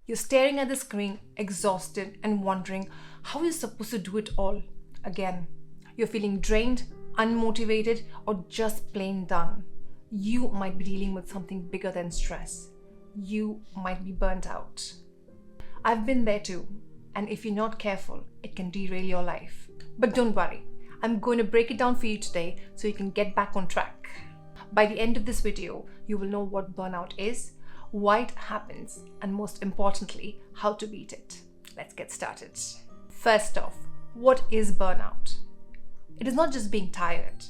You're staring at the screen, exhausted and wondering how you're supposed to do it all again. You're feeling drained, unmotivated, or just plain done. You might be dealing with something bigger than stress. You might be burnt out. I've been there too, and if you're not careful, it can derail your life. But don't worry, I'm going to break it down for you today so you can get back on track. By the end of this video, you will know what burnout is, why it happens, and most importantly, how to beat it. Let's get started. First off, what is burnout? It is not just being tired.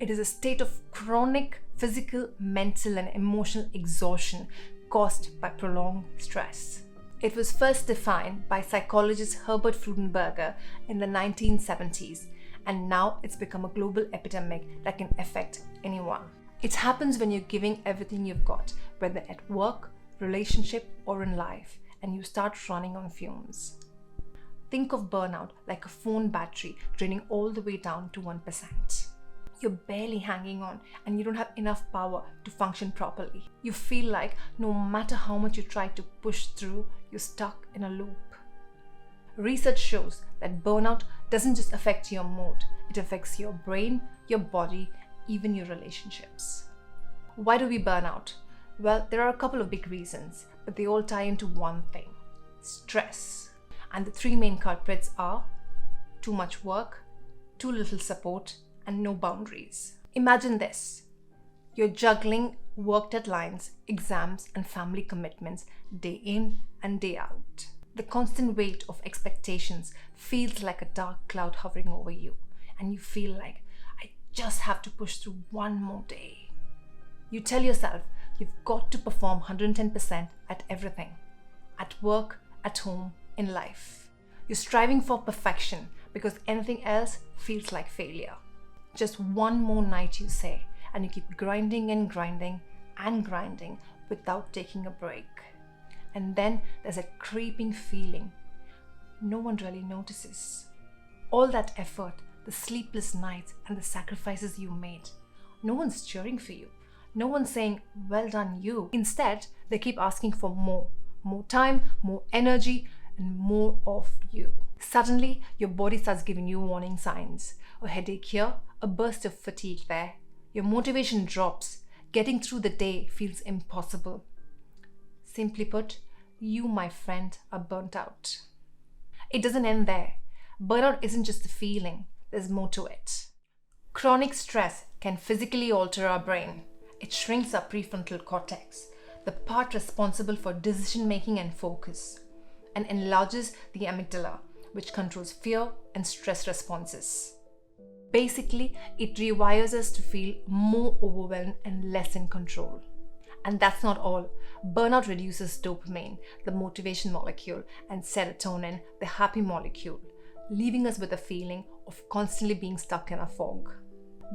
It is a state of chronic physical, mental, and emotional exhaustion caused by prolonged stress. It was first defined by psychologist Herbert Freudenberger in the 1970s, and now it's become a global epidemic that can affect anyone. It happens when you're giving everything you've got, whether at work, relationship, or in life, and you start running on fumes. Think of burnout like a phone battery draining all the way down to 1%. You're barely hanging on and you don't have enough power to function properly. You feel like no matter how much you try to push through, you're stuck in a loop. Research shows that burnout doesn't just affect your mood, it affects your brain, your body, even your relationships. Why do we burn out? Well, there are a couple of big reasons, but they all tie into one thing: stress. And the three main culprits are too much work, too little support, and no boundaries. Imagine this: you're juggling work deadlines, exams, and family commitments day in and day out. The constant weight of expectations feels like a dark cloud hovering over you, and you feel like, I just have to push through one more day. You tell yourself you've got to perform 110% at everything, at work, at home, in life. You're striving for perfection because anything else feels like failure. Just one more night, you say, and you keep grinding and grinding and grinding without taking a break. And then there's a creeping feeling no one really notices. All that effort, the sleepless nights, and the sacrifices you made, no one's cheering for you. No one's saying, well done you. Instead, they keep asking for more time, more energy, and more of you. Suddenly, your body starts giving you warning signs. A headache here, a burst of fatigue there. Your motivation drops. Getting through the day feels impossible. Simply put, you, my friend, are burnt out. It doesn't end there. Burnout isn't just a feeling, there's more to it. Chronic stress can physically alter our brain. It shrinks our prefrontal cortex, the part responsible for decision making and focus, and enlarges the amygdala, which controls fear and stress responses. Basically, it rewires us to feel more overwhelmed and less in control. And that's not all. Burnout reduces dopamine, the motivation molecule, and serotonin, the happy molecule, leaving us with a feeling of constantly being stuck in a fog.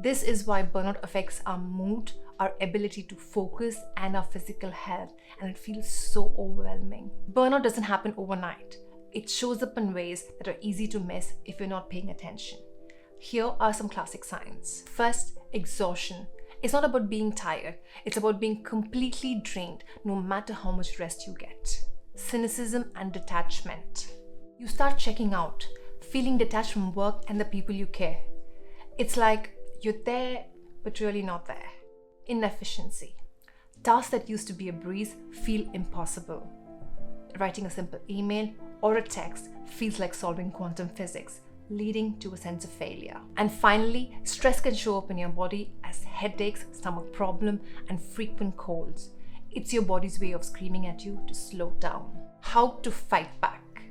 This is why burnout affects our mood, our ability to focus, and our physical health, and it feels so overwhelming. Burnout doesn't happen overnight. It shows up in ways that are easy to miss if you're not paying attention. Here are some classic signs. First, exhaustion. It's not about being tired, it's about being completely drained no matter how much rest you get. Cynicism and detachment. You start checking out, feeling detached from work and the people you care. It's like you're there, but really not there. Inefficiency. Tasks that used to be a breeze feel impossible. Writing a simple email or a text feels like solving quantum physics, leading to a sense of failure. And finally, stress can show up in your body as headaches, stomach problem, and frequent colds. It's your body's way of screaming at you to slow down. How to fight back.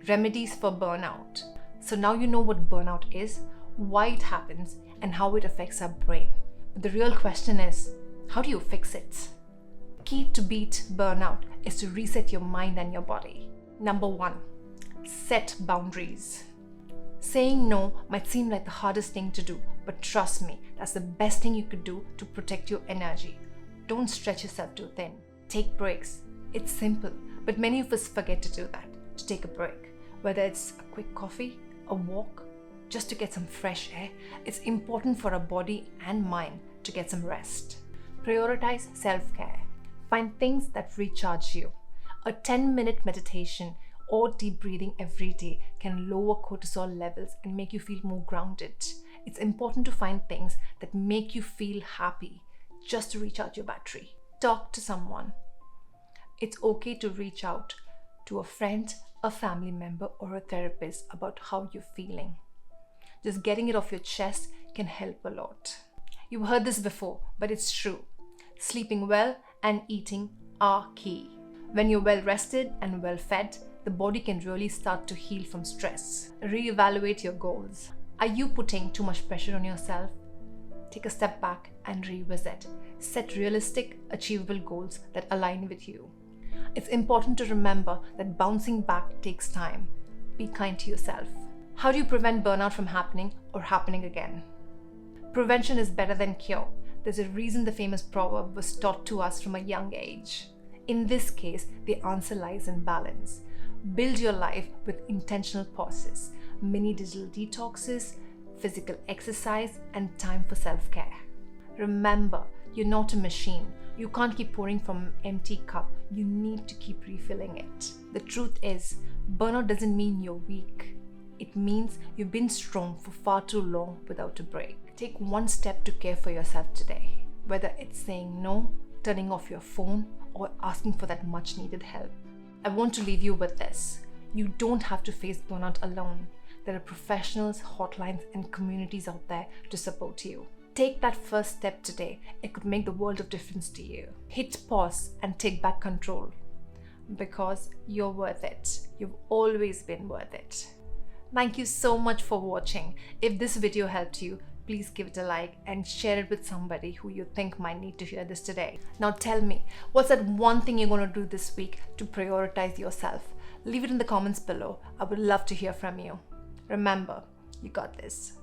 Remedies for burnout. So now you know what burnout is, why it happens, and how it affects our brain. But the real question is, how do you fix it? Key to beat burnout is to reset your mind and your body. Number 1, set boundaries. Saying no might seem like the hardest thing to do, but trust me, that's the best thing you could do to protect your energy. Don't stretch yourself too thin. Take breaks. It's simple, but many of us forget to do that, to take a break. Whether it's a quick coffee, a walk, just to get some fresh air, it's important for our body and mind to get some rest. Prioritize self-care. Find things that recharge you. A 10-minute meditation or deep breathing every day can lower cortisol levels and make you feel more grounded. It's important to find things that make you feel happy just to recharge your battery. Talk to someone. It's okay to reach out to a friend, a family member, or a therapist about how you're feeling. Just getting it off your chest can help a lot. You've heard this before, but it's true. Sleeping well and eating are key. When you're well rested and well fed, the body can really start to heal from stress. Reevaluate your goals. Are you putting too much pressure on yourself? Take a step back and revisit. Set realistic, achievable goals that align with you. It's important to remember that bouncing back takes time. Be kind to yourself. How do you prevent burnout from happening or happening again? Prevention is better than cure. There's a reason the famous proverb was taught to us from a young age. In this case, the answer lies in balance. Build your life with intentional pauses, mini digital detoxes, physical exercise, and time for self-care. Remember, you're not a machine. You can't keep pouring from an empty cup. You need to keep refilling it. The truth is, burnout doesn't mean you're weak. It means you've been strong for far too long without a break. Take one step to care for yourself today, whether it's saying no, turning off your phone, or asking for that much needed help. I want to leave you with this. You don't have to face burnout alone. There are professionals, hotlines, and communities out there to support you. Take that first step today. It could make the world of difference to you. Hit pause and take back control, because you're worth it. You've always been worth it. Thank you so much for watching. If this video helped you, please give it a like and share it with somebody who you think might need to hear this today. Now tell me, what's that one thing you're going to do this week to prioritize yourself? Leave it in the comments below. I would love to hear from you. Remember, you got this.